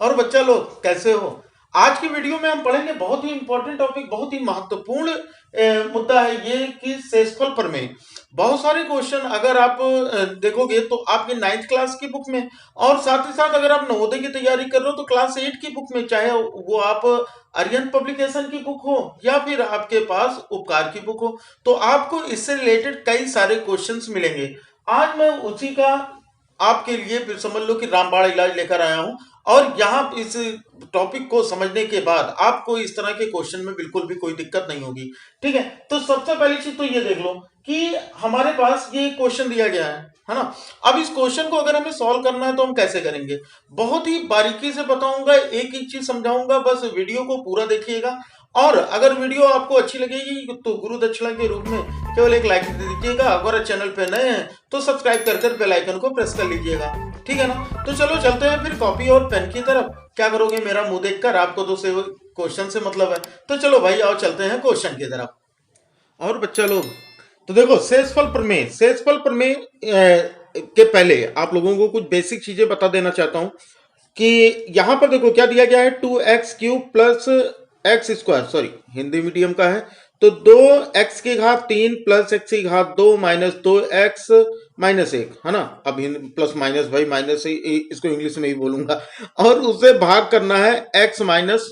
और बच्चा लोग कैसे हो। आज की वीडियो में हम पढ़ेंगे बहुत ही इंपॉर्टेंट टॉपिक, बहुत ही महत्वपूर्ण मुद्दा है ये कि शेषफल प्रमेय। बहुत सारे क्वेश्चन अगर आप देखोगे तो आपके 9th क्लास की बुक में, और साथ ही साथ अगर आप नवोदय की तैयारी कर रहे हो तो क्लास 8 की बुक में, चाहे वो आप आर्यन पब्लिकेशन की बुक हो या फिर आपके पास उपकार की बुक हो, तो आपको इससे रिलेटेड कई सारे क्वेश्चंस मिलेंगे। आज मैं उसी का आपके लिए फिर समझ लो कि रामबाण इलाज लेकर आया हूं। और यहाँ इस टॉपिक को समझने के बाद आपको इस तरह के क्वेश्चन में बिल्कुल भी कोई दिक्कत नहीं होगी। ठीक है, तो सबसे पहली चीज तो ये देख लो कि हमारे पास ये क्वेश्चन दिया गया है ना। अब इस क्वेश्चन को अगर हमें सॉल्व करना है तो हम कैसे करेंगे, बहुत ही बारीकी से बताऊंगा, एक एक चीज समझाऊंगा, बस वीडियो को पूरा देखिएगा। और अगर वीडियो आपको अच्छी लगेगी तो गुरु दक्षिणा के रूप में केवल एक लाइक दे दीजिएगा। अगर चैनल पे नए हैं तो सब्सक्राइब कर बेल आइकन को प्रेस कर लीजिएगा। ठीक है ना, तो चलो चलते हैं फिर कॉपी और पेन की तरफ। क्या करोगे मेरा मुंह देखकर, आपको तो से क्वेश्चन से मतलब है। तो चलो भाई आओ चलते हैं क्वेश्चन की तरफ। और बच्चा लोग तो देखो, शेषफल प्रमेय के पहले आप लोगों को कुछ बेसिक चीजें बता देना चाहता हूं कि यहां पर देखो क्या दिया गया है, 2x³ plus x square, sorry Hindi medium का है, तो 2x की घात 3 प्लस x की घात 2 माइनस 2x माइनस 1 है ना। अब प्लस माइनस भाई माइनस से इसको इंग्लिश में ही बोलूंगा, और उसे भाग करना है x माइनस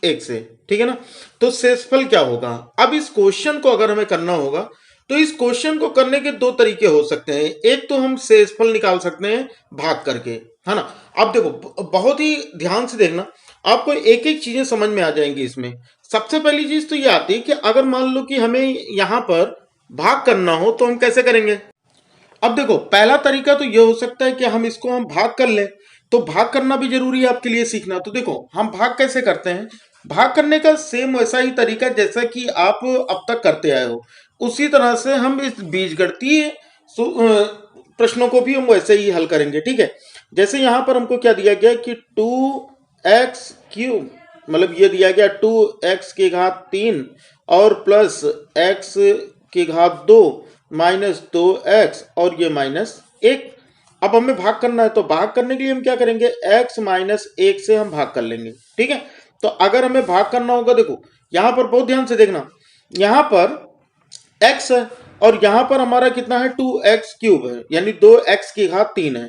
1 से। ठीक है ना, तो शेषफल क्या होगा। अब इस क्वेश्चन को अगर हमें करना होगा तो इस क्वेश्चन को करने के दो तरीके हो सकते हैं। एक तो हम शेषफल निकाल सकते हैं भाग करके, है ना। अब देखो बहुत ही ध्यान से देखना, आपको एक एक चीजें समझ में आ जाएंगी इसमें। सबसे पहली चीज तो ये आती है कि अगर मान लो कि हमें यहां पर भाग करना हो तो हम कैसे करेंगे। अब देखो पहला तरीका तो ये हो सकता है कि हम इसको भाग कर लें, तो भाग करना भी जरूरी है आपके लिए सीखना। तो देखो हम भाग कैसे करते हैं, भाग करने का सेम वैसा ही तरीका जैसा कि आप अब तक करते आए हो, उसी तरह से हम इस बीजगणितीय प्रश्नों को भी हम वैसे ही हल करेंगे। ठीक है, जैसे यहां पर हमको क्या दिया गया कि 2x³ मतलब ये दिया गया 2x की घात 3 और प्लस x की घात 2 माइनस 2x और ये माइनस 1। अब हमें भाग करना है, तो भाग करने के लिए हम क्या करेंगे, x माइनस 1 से हम भाग कर लेंगे। ठीक है, तो अगर हमें भाग करना होगा, देखो यहां पर बहुत ध्यान से देखना, यहां पर x है और यहां पर हमारा कितना है 2x³ है, यानी 2x की घात 3 है।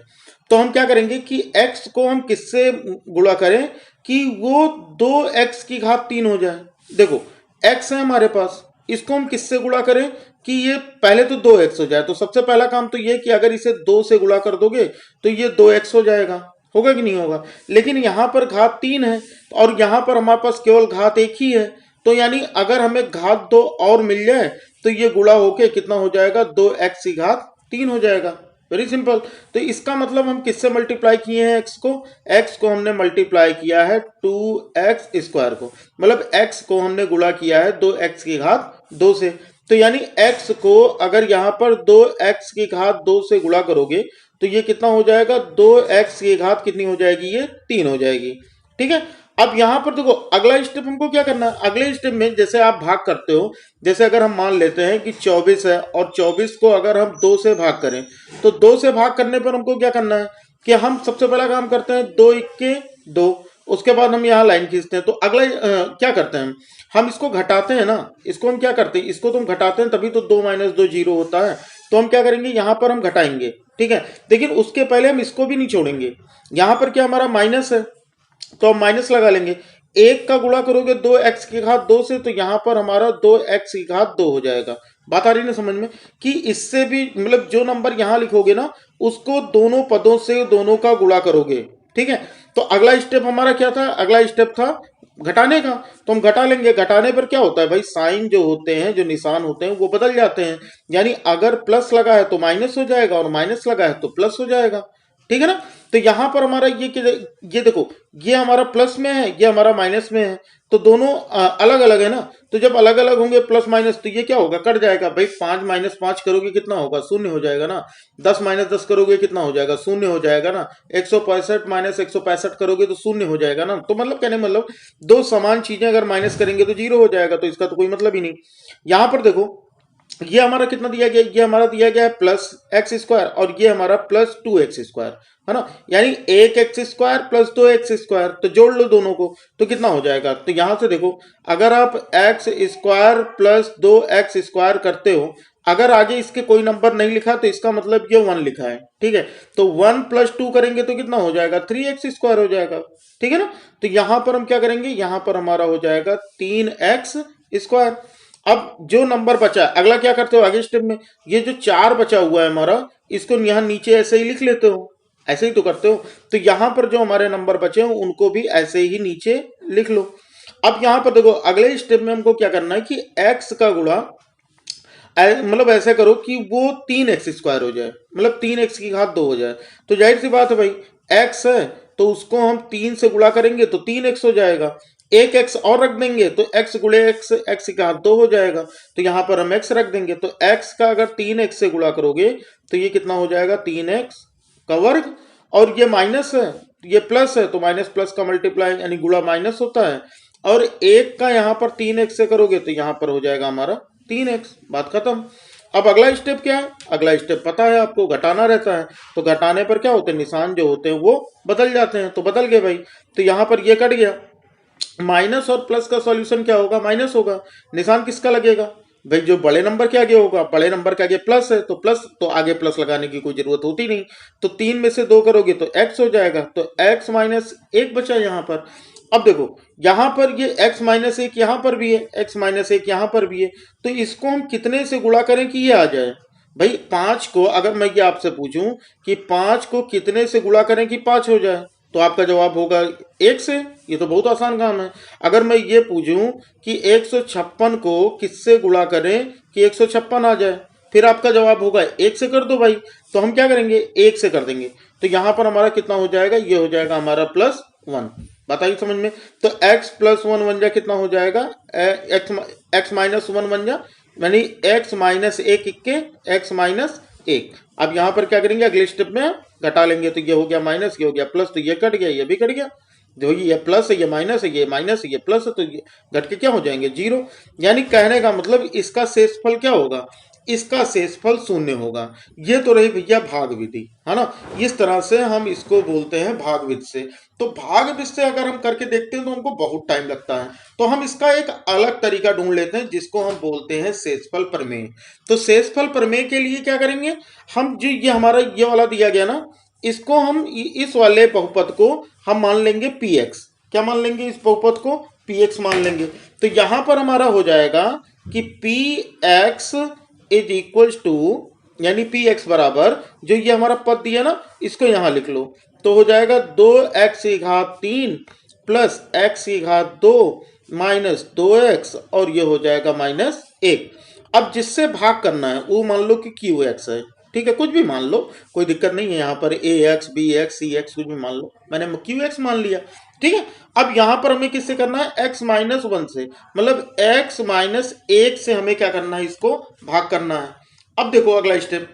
तो हम क्या करेंगे कि x को हम किससे गुणा करें कि वो 2x की घात 3 हो जाए। देखो x है हमारे पास, इसको हम किससे गुणा करें कि ये पहले तो 2x हो जाए। तो सबसे पहला काम तो ये कि अगर इसे 2 से गुणा कर दोगे तो ये 2x हो जाएगा, होगा कि नहीं होगा। लेकिन यहां पर घात 3 है और यहां पर हमारे पास केवल घात 1 ही है, तो यानी अगर हमें घात 2 और मिल जाए तो ये गुणा होके कितना हो जाएगा, 2x की घात 3 हो जाएगा। Very simple. तो इसका मतलब हम किससे मल्टीप्लाई किए हैं, x को हमने मल्टीप्लाई किया है 2x² को, मतलब x को हमने गुणा किया है 2x की घात 2 से। तो यानी x को अगर यहां पर 2x की घात 2 से गुणा करोगे तो ये कितना हो जाएगा, 2x की घात कितनी हो जाएगी, ये 3 हो जाएगी। ठीक है, अब यहां पर देखो अगला स्टेप हमको क्या करना है। अगले स्टेप में जैसे आप भाग करते हो, जैसे अगर हम मान लेते हैं कि 24 है और 24 को अगर हम 2 से भाग करें तो 2 से भाग करने पर हमको क्या करना है कि हम सबसे पहला काम करते हैं 2 1 2, उसके बाद हम यहाँ लाइन खींचते हैं। तो अगला क्या करते हैं, हम इसको घटाते हैं ना, इसको हम क्या करते हैं, इसको तो हम घटाते हैं, तभी तो 2 माइनस 2 0 होता है। तो हम क्या करेंगे, यहाँ पर हम घटाएंगे। ठीक है, लेकिन उसके पहले हम इसको भी नहीं छोड़ेंगे। यहाँ पर क्या हमारा माइनस है तो हम माइनस लगा लेंगे। 1 का गुणा करोगे 2x की घात 2 से, तो यहां पर हमारा 2x की घात 2 हो जाएगा। बात आ रही ना समझ में कि इससे भी मतलब जो नंबर यहां लिखोगे ना उसको दोनों पदों से दोनों का गुणा करोगे। ठीक है, तो अगला स्टेप हमारा क्या था, अगला स्टेप था घटाने का। तो हम घटा लेंगे। घटाने पर क्या होता है भाई, साइन जो होते हैं, जो निशान होते हैं वो बदल जाते हैं। यानी अगर प्लस लगा है तो माइनस हो जाएगा और माइनस लगा है तो प्लस हो जाएगा। ठीक है ना, तो यहां पर हमारा ये देखो, ये हमारा प्लस में है, ये हमारा माइनस में है, तो दोनों अलग अलग है ना। तो जब अलग अलग होंगे प्लस माइनस तो ये क्या होगा, कट जाएगा भाई। 5 माइनस 5 करोगे कितना होगा, 0 हो जाएगा ना। 10 माइनस 10 करोगे कितना हो जाएगा, 0 हो जाएगा ना। 165 माइनस 165 करोगे तो 0 हो जाएगा ना। तो मतलब कहने मतलब दो समान चीजें अगर माइनस करेंगे तो 0 हो जाएगा, तो इसका तो कोई मतलब ही नहीं। यहां पर देखो ये हमारा कितना दिया गया, ये हमारा दिया गया है प्लस एक्स स्क्वायर और ये हमारा प्लस 2x स्क्वायर है ना, यानी 1x square plus 2x square, तो जोड़ लो दोनों को तो कितना हो जाएगा। तो यहां से देखो, अगर आप x square plus 2x square करते हो, अगर आगे इसके कोई नंबर नहीं लिखा तो इसका मतलब ये 1 लिखा है, ठीक है। तो 1 प्लस 2 करेंगे तो कितना हो जाएगा, 3x स्क्वायर हो जाएगा, ठीक है ना। तो यहां पर हम क्या करेंगे, यहां पर हमारा हो जाएगा 3x स्क्वायर। अब जो नंबर बचा, अगला क्या करते हो आगे स्टेप में, ये जो 4 बचा हुआ है हमारा, इसको यहाँ नीचे ऐसे ही लिख लेते हो, ऐसे ही तो करते हो। तो यहां पर जो हमारे नंबर बचे हैं उनको भी ऐसे ही नीचे लिख लो। अब यहां पर देखो, अगले स्टेप में हमको क्या करना है कि x का गुणा, मतलब ऐसे करो कि वो 3x स्क्वायर हो जाए, मतलब 3x की घात 2 हो जाए। तो जाहिर सी बात है भाई, x है तो उसको हम 3 से गुणा करेंगे तो 3x हो जाएगा, एक x और रख देंगे तो x गुणे x, x की घात 2 हो जाएगा। तो यहां पर हम x रख देंगे, तो x का अगर 3x से गुणा करोगे तो ये कितना हो जाएगा, 3x का वर्ग। और ये माइनस है, ये प्लस है, तो माइनस प्लस का मल्टीप्लाई यानी गुणा माइनस होता है। और एक का यहाँ पर 3x से करोगे तो यहाँ पर हो जाएगा हमारा 3x, बात खत्म। अब अगला स्टेप क्या है, अगला स्टेप पता है आपको, घटाना रहता है। तो घटाने पर क्या होते हैं, निशान जो होते हैं वो बदल जाते हैं, तो बदल गए भाई। तो यहाँ पर ये कट गया, माइनस और प्लस का सॉल्यूशन क्या होगा, माइनस होगा। निशान किसका लगेगा भाई, जो बड़े नंबर के आगे होगा, बड़े नंबर के आगे प्लस है तो प्लस, तो आगे प्लस लगाने की कोई जरूरत होती नहीं। तो 3 में से 2 करोगे तो x हो जाएगा, तो x माइनस 1 बचा यहाँ पर। अब देखो, यहाँ पर ये x माइनस 1 यहाँ पर भी है, x माइनस 1 यहाँ पर भी है, तो इसको हम कितने से गुणा करें कि ये आ जाए भाई। 5 को अगर मैं ये आपसे पूछूं कि 5 को कितने से गुणा करें कि 5 हो जाए, तो आपका जवाब होगा 1 से। ये तो बहुत आसान काम है। अगर मैं ये पूछूं कि 156 को किससे गुणा करें कि 156 आ जाए, फिर आपका जवाब होगा 1 से कर दो भाई। तो हम क्या करेंगे, 1 से कर देंगे। तो यहां पर हमारा कितना हो जाएगा, ये हो जाएगा हमारा +1। बताइए समझ में। तो x + 1 बन जा, कितना हो जाएगा, x माइनस 1 बन जा, यानी x माइनस 1 इक्के x माइनस 1। अब यहां पर क्या करेंगे, अगले स्टेप में घटा लेंगे, तो ये हो गया माइनस, ये हो गया प्लस, तो ये कट गया, ये भी कट गया। जो ये प्लस है, ये माइनस है, ये माइनस है, ये प्लस है, तो ये घट के क्या हो जाएंगे, 0। यानी कहने का मतलब इसका शेषफल क्या होगा, इसका शेषफल 0 होगा। ये तो रही भैया भाग विधि, है ना। इस तरह से हम इसको बोलते हैं भाग विधि से। तो भाग विधि से अगर हम करके देखते हैं तो हमको बहुत टाइम लगता है, तो हम इसका एक अलग तरीका ढूंढ लेते हैं जिसको हम बोलते हैं शेषफल प्रमेय। तो शेषफल प्रमेय के लिए क्या करेंगे, हम जो ये हमारा ये वाला दिया गया ना, इसको हम इस वाले बहुपद को हम मान लेंगे px। क्या मान लेंगे, इस बहुपद को px मान लेंगे। तो यहां पर हमारा हो जाएगा कि px इज इक्वल टू, यानी px बराबर, जो ये हमारा पद दिया ना इसको यहां लिख लो, तो हो जाएगा 2x की घात 3 प्लस x की घात 2 माइनस 2x, और ये हो जाएगा -1। अब जिससे भाग करना है वो मान लो कि qx है, ठीक है, कुछ भी मान लो, कोई दिक्कत नहीं है। यहाँ पर ax bx cx कुछ भी मान लो, मैंने qx मान लिया, ठीक है। अब यहाँ पर हमें किससे करना है, x माइनस 1 से, मतलब x माइनस 1 से हमें क्या करना है, इसको भाग करना है। अब देखो अगला स्टेप,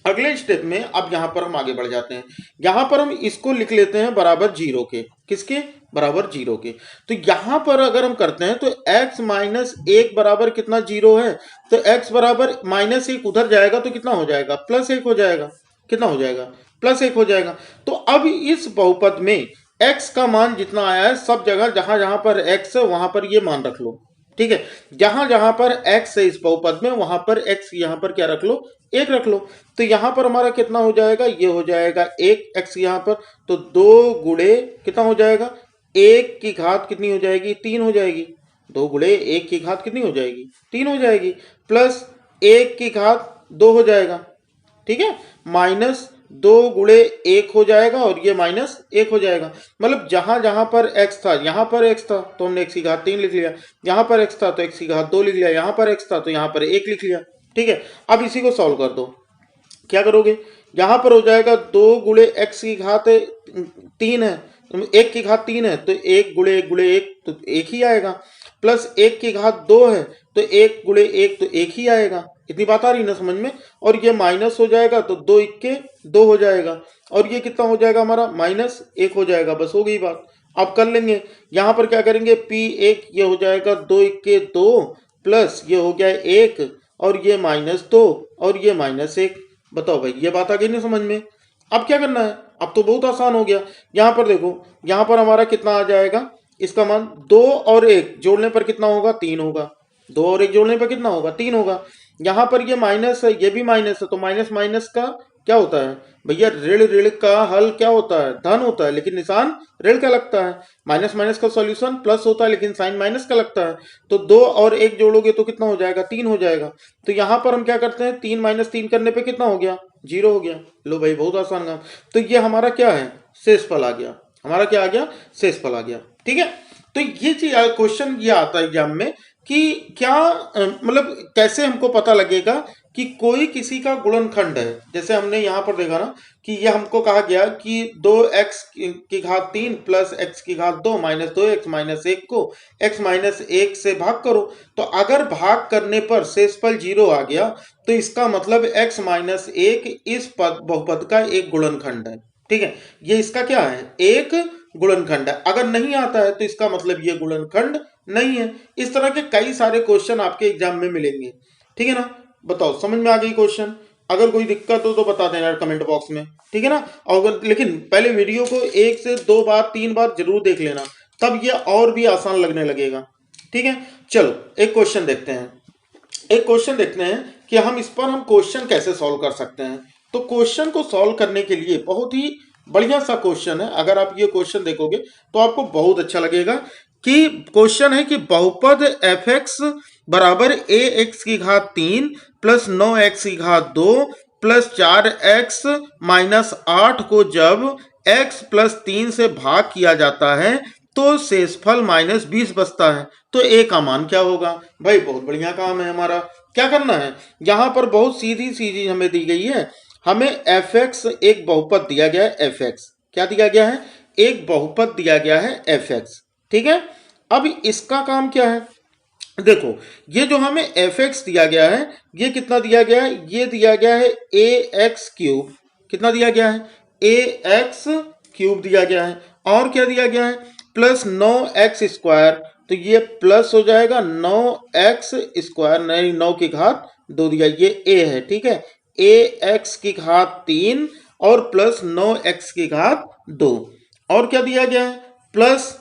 अगले स्टेप में अब यहां पर हम आगे बढ़ जाते हैं। यहां पर हम इसको लिख लेते हैं बराबर 0 के, किसके बराबर 0 के। तो यहां पर अगर हम करते हैं तो x माइनस 1 बराबर कितना, 0 है, तो x बराबर -1 उधर जाएगा तो कितना हो जाएगा, +1 हो जाएगा। कितना हो जाएगा, +1 हो जाएगा। तो अब इस बहुपद में x का मान जितना आया है, सब जगह जहां जहां पर x है वहां पर ये मान रख लो, ठीक है। जहां जहां पर x है इस बहुपद में, वहां पर x यहां पर क्या रख लो, 1 रख लो। तो यहां पर हमारा कितना हो जाएगा, ये हो जाएगा 1x यहां पर, तो 2 गुणे कितना हो जाएगा, 1 की घात कितनी हो जाएगी, 3 हो जाएगी। 2 गुणे 1 की घात कितनी हो जाएगी, 3 हो जाएगी, प्लस 1 की घात 2 हो जाएगा, ठीक है, माइनस 2 गुणे 1 हो जाएगा, और ये -1 हो जाएगा। मतलब जहां जहां पर x था, यहां पर x था तो हमने x की घात 3 लिख लिया, यहां पर x था तो x की घात 2 लिख लिया, यहां पर x था तो यहां पर 1 लिख लिया, ठीक है। अब इसी को सॉल्व कर दो, क्या करोगे, यहां पर हो जाएगा 2 गुणे x की घात 3 है, 1 की घात 3 है, तो 1 गुणे 1 गुणे 1 तो 1 ही आएगा, प्लस 1 की घात 2 है तो 1 गुणे 1 तो 1 ही आएगा। इतनी बात आ रही ना समझ में। और ये माइनस हो जाएगा तो 2 इक्के 2 हो जाएगा, और ये कितना हो जाएगा हमारा, -1 हो जाएगा। बस हो गई बात। अब कर लेंगे, यहां पर क्या करेंगे, p1 ये हो जाएगा 2 इक्के 2 प्लस ये हो गया 1, और ये -2 और ये -1। बताओ भाई, ये बात आ गई नहीं समझ में? अब क्या करना है? अब तो बहुत आसान हो गया। यहाँ पर देखो, यहाँ पर हमारा कितना आ जाएगा, इसका मान 2 और 1 जोड़ने पर कितना होगा, 3 होगा। 2 और 1 जोड़ने पर कितना होगा, 3 होगा। यहाँ पर ये माइनस है, ये भी माइनस है, तो माइनस माइनस का क्या होता है भैया, ऋण ऋण का हल क्या होता है, धन होता है, लेकिन निशान ऋण का लगता है। माइनस माइनस का सॉल्यूशन प्लस होता है, लेकिन साइन माइनस का लगता है। तो 2 और 1 जोड़ोगे तो कितना हो जाएगा, 3 हो जाएगा। तो यहाँ पर हम क्या करते हैं, 3 - 3 करने पे कितना हो गया, 0 हो गया। लो भाई, बहुत आसान काम। तो ये हमारा क्या है, शेषफल आ गया। हमारा क्या आ गया, शेषफल आ गया। ठीक है। तो ये चीज क्वेश्चन ये आता है एग्जाम में कि क्या मतलब कैसे हमको पता लगेगा कि कोई किसी का गुणनखंड है। जैसे हमने यहाँ पर देखा ना कि ये हमको कहा गया कि 2x की घात 3 प्लस x की घात 2 माइनस 2x माइनस 1 को x माइनस 1 से भाग करो। तो अगर भाग करने पर शेषफल 0 आ गया तो इसका मतलब x माइनस 1 इस बहुपद का एक गुणनखंड है। ठीक है, ये इसका क्या है, एक गुणनखंड है। अगर नहीं आता है तो इसका मतलब ये गुणनखंड नहीं है। इस तरह के कई सारे क्वेश्चन आपके एग्जाम में मिलेंगे। ठीक है ना। बताओ, समझ में आ गई क्वेश्चन? अगर कोई दिक्कत हो तो बता देना कमेंट बॉक्स में। ठीक है ना। और लेकिन पहले वीडियो को 1 से 2 बार 3 बार जरूर देख लेना, तब ये और भी आसान लगने लगेगा। ठीक है। चलो एक क्वेश्चन देखते हैं। एक क्वेश्चन देखते हैं कि हम इस पर हम क्वेश्चन कैसे सॉल्व कर सकते हैं। तो क्वेश्चन को सॉल्व करने के लिए बहुत ही बढ़िया सा क्वेश्चन है। अगर आप ये क्वेश्चन देखोगे तो आपको बहुत अच्छा लगेगा कि क्वेश्चन है कि बहुपद एफ एक्स बराबर ए एक्स की घात 3 प्लस 9x की घात 2 प्लस 4x माइनस 8 को जब x प्लस 3 से भाग किया जाता है तो शेषफल -20 बचता है। तो ए का मान क्या होगा? भाई बहुत बढ़िया काम है हमारा। क्या करना है, यहां पर बहुत सीधी सीधी हमें दी गई है। हमें एफ एक्स एक बहुपद दिया गया है। एफ एक्स क्या दिया गया है, एक बहुपद दिया गया है एफ एक्स। ठीक है। अब इसका काम क्या है, देखो ये जो हमें एफ एक्स दिया गया है, ये कितना दिया गया है, ये दिया गया है ए एक्स क्यूब। कितना दिया गया है, ए एक्स क्यूब दिया गया है। और क्या दिया गया है, प्लस 9x स्क्वायर। तो ये प्लस हो जाएगा 9x स्क्वायर, नहीं 9 की घात 2 दिया, ये ए है। ठीक है, ए एक्स की घात 3 और प्लस 9x की घात 2। और क्या दिया गया है, प्लस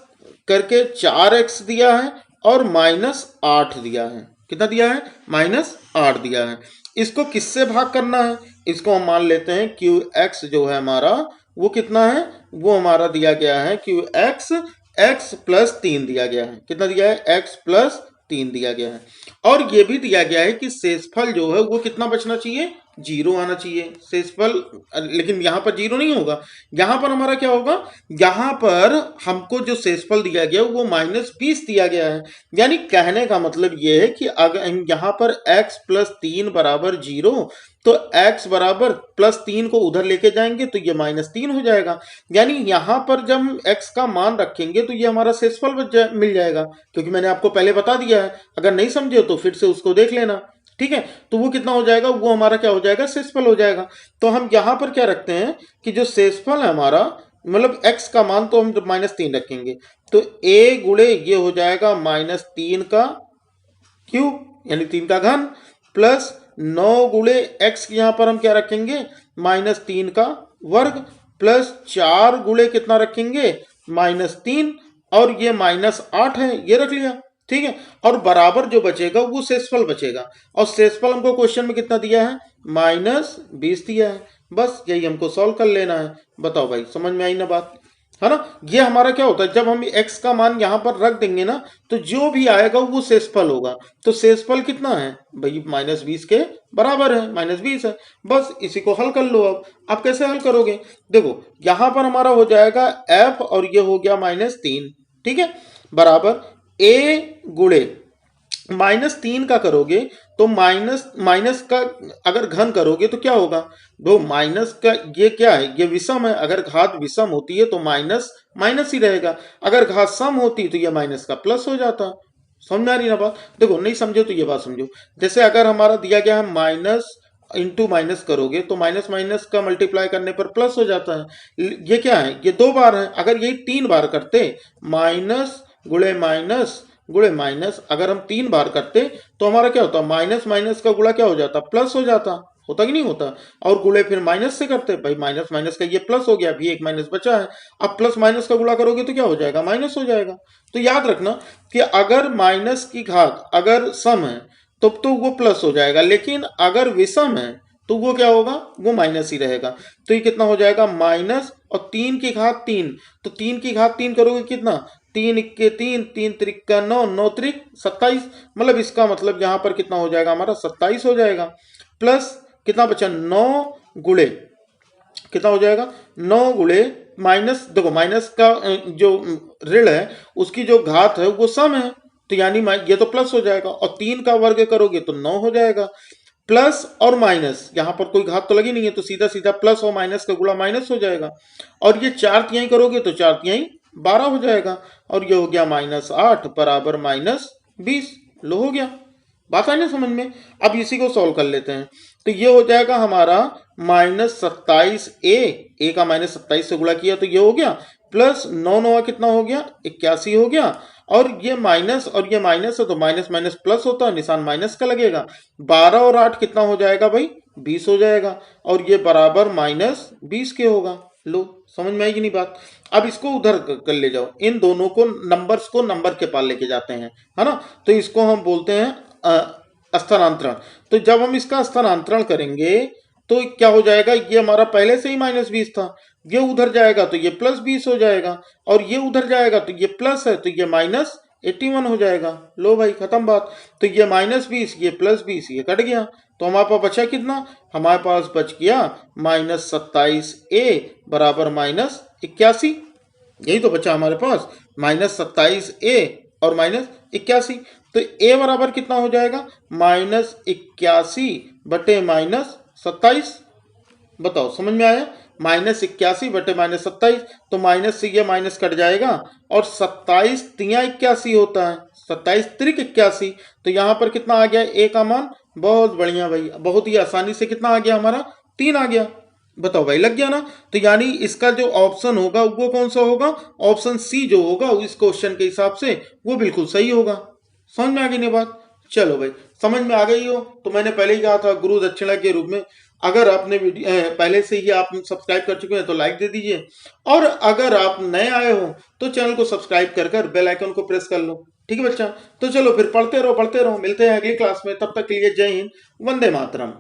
करके 4x दिया है और -8 दिया है। कितना दिया है, -8 दिया है। इसको किससे भाग करना है, इसको हम मान लेते हैं क्यू एक्स जो है हमारा वो कितना है, वो हमारा दिया गया है क्यू एक्स एक्स प्लस 3 दिया गया है। कितना दिया है, एक्स प्लस 3 दिया गया है। और ये भी दिया गया है कि शेषफल जो है वो कितना बचना चाहिए, 0 आना चाहिए शेषफल। लेकिन यहाँ पर 0 नहीं होगा, यहाँ पर हमारा क्या होगा, यहाँ पर हमको जो शेषफल दिया गया वो -20 दिया गया है। यानी कहने का मतलब ये है कि अगर यहाँ पर x प्लस 3 बराबर 0, तो x बराबर प्लस 3 को उधर लेके जाएंगे तो ये -3 हो जाएगा। यानी यहाँ पर जब हम x का मान रखेंगे तो ये हमारा शेषफल मिल जाएगा, क्योंकि मैंने आपको पहले बता दिया है। अगर नहीं समझे तो फिर से उसको देख लेना। ठीक है। तो वो कितना हो जाएगा, वो हमारा क्या हो जाएगा, शेषफल हो जाएगा। तो हम यहाँ पर क्या रखते हैं कि जो शेषफल है हमारा, मतलब x का मान तो हम -3 रखेंगे, तो a गुणे ये हो जाएगा -3 का क्यूब यानी 3 का घन, प्लस 9 गुणे x यहाँ पर हम क्या रखेंगे, -3 का वर्ग, प्लस 4 गुणे कितना रखेंगे, -3, और ये -8 है, ये रख लिया। ठीक है। और बराबर जो बचेगा वो शेषफल बचेगा। और शेषफल हमको क्वेश्चन में कितना दिया है, -20 दिया है। बस यही हमको सॉल्व कर लेना है। बताओ भाई, समझ में आई ना बात, है ना। ये हमारा क्या होता है, जब हम x का मान यहाँ पर रख देंगे ना तो जो भी आएगा वो शेषफल होगा। तो शेषफल कितना है भाई, -20 के बराबर है, -20 है। बस इसी को हल कर लो। अब आप कैसे हल करोगे, देखो यहाँ पर हमारा हो जाएगा f और ये हो गया -3। ठीक है, बराबर a गुणे -3 का करोगे तो माइनस का अगर घन करोगे तो क्या होगा, दो माइनस का ये क्या है, ये विषम है। अगर घात विषम होती है तो माइनस माइनस ही रहेगा, अगर घात सम होती तो ये माइनस का प्लस हो जाता। समझ में आ रही ना बात? देखो नहीं समझो तो ये बात समझो। जैसे अगर हमारा दिया गया है माइनस इंटू माइनस करोगे तो माइनस माइनस का मल्टीप्लाई करने पर प्लस हो जाता है। ये क्या है, ये 2 बार है। अगर यही 3 बार करते, माइनस गुणे माइनस गुणे माइनस, अगर हम 3 बार करते तो हमारा क्या होता, माइनस माइनस का गुणा क्या हो जाता, प्लस हो जाता, होता कि नहीं होता। और गुणे फिर माइनस से करते, भाई माइनस माइनस का ये प्लस हो गया, अभी एक माइनस बचा है, अब प्लस माइनस का गुणा करोगे तो क्या हो जाएगा, माइनस हो जाएगा। तो याद रखना कि अगर माइनस की घात अगर सम है तब तो वो प्लस हो जाएगा, लेकिन अगर विषम है तो वो क्या होगा, वो माइनस ही रहेगा। तो ये कितना हो जाएगा, माइनस और 3 की घात 3, तो 3 की घात 3 करोगे कितना, 3 इक्के 3, 3 त्रिक्का 9, 9 त्रिक 27, मतलब इसका मतलब यहाँ पर कितना हो जाएगा हमारा 27 हो जाएगा। प्लस कितना बचा, 9 गुणे कितना हो जाएगा, 9 गुणे माइनस, देखो माइनस का जो ऋण है उसकी जो घात है वो सम है, तो यानी ये तो प्लस हो जाएगा, और 3 का वर्ग करोगे तो 9 हो जाएगा। प्लस और माइनस, यहां पर कोई घात तो लगी नहीं है, तो सीधा सीधा प्लस और माइनस का गुणा माइनस हो जाएगा, और ये 4 तिहाई करोगे तो 4 तिहाई 12 हो जाएगा, और ये हो गया -8 बराबर -20। लो हो गया, बात आई ना समझ में। अब इसी को सॉल्व कर लेते हैं, तो ये हो जाएगा हमारा -27a का -27 से गुणा किया तो ये हो गया, प्लस 9 9 कितना हो गया, 81 हो गया, और ये माइनस और ये माइनस है तो माइनस माइनस प्लस होता है, निशान माइनस का लगेगा। 12 और 8 कितना हो जाएगा भाई, 20 हो जाएगा, और ये बराबर -20 के होगा। लो समझ में आई कि नहीं बात। अब इसको उधर कर ले जाओ, इन दोनों को नंबर्स को नंबर के पास लेके जाते हैं, है ना, तो इसको हम बोलते हैं स्थानांतरण। तो जब हम इसका स्थानांतरण करेंगे तो क्या हो जाएगा, ये हमारा पहले से ही -20 था, ये उधर जाएगा तो ये +20 हो जाएगा, और ये उधर जाएगा तो ये प्लस है तो ये -81 हो जाएगा। लो भाई खत्म बात। तो ये -20 ये +20 ये कट गया, तो हमारे पास बचा कितना, हमारे पास बच गया -27a बराबर -81, यही तो बचा हमारे पास, -27a और -81। तो a बराबर कितना हो जाएगा, -81 बटे -27। बताओ समझ में आया, -81 बटे -27, तो माइनस से ये माइनस कट जाएगा, और 27 तिया 81 होता है, 27 त्रिक 81, तो यहाँ पर कितना आ गया a का मान, बहुत बढ़िया भाई, बहुत ही आसानी से कितना आ गया हमारा, 3 आ गया। बताओ भाई लग गया ना। तो यानी इसका जो ऑप्शन होगा वो कौन सा होगा, ऑप्शन सी जो होगा इस क्वेश्चन के हिसाब से वो बिल्कुल सही होगा। समझ में आ गई ना बात। चलो भाई समझ में आ गई हो तो मैंने पहले ही कहा था गुरु दक्षिणा के रूप में, अगर आपने पहले से ही आप सब्सक्राइब कर चुके हैं तो लाइक दे दीजिए, और अगर आप नए आए हो तो चैनल को सब्सक्राइब कर बेल आइकन को प्रेस कर लो। ठीक है बच्चा, तो चलो फिर पढ़ते रहो, मिलते हैं अगली क्लास में, तब तक के लिए जय हिंद, वंदे मातरम।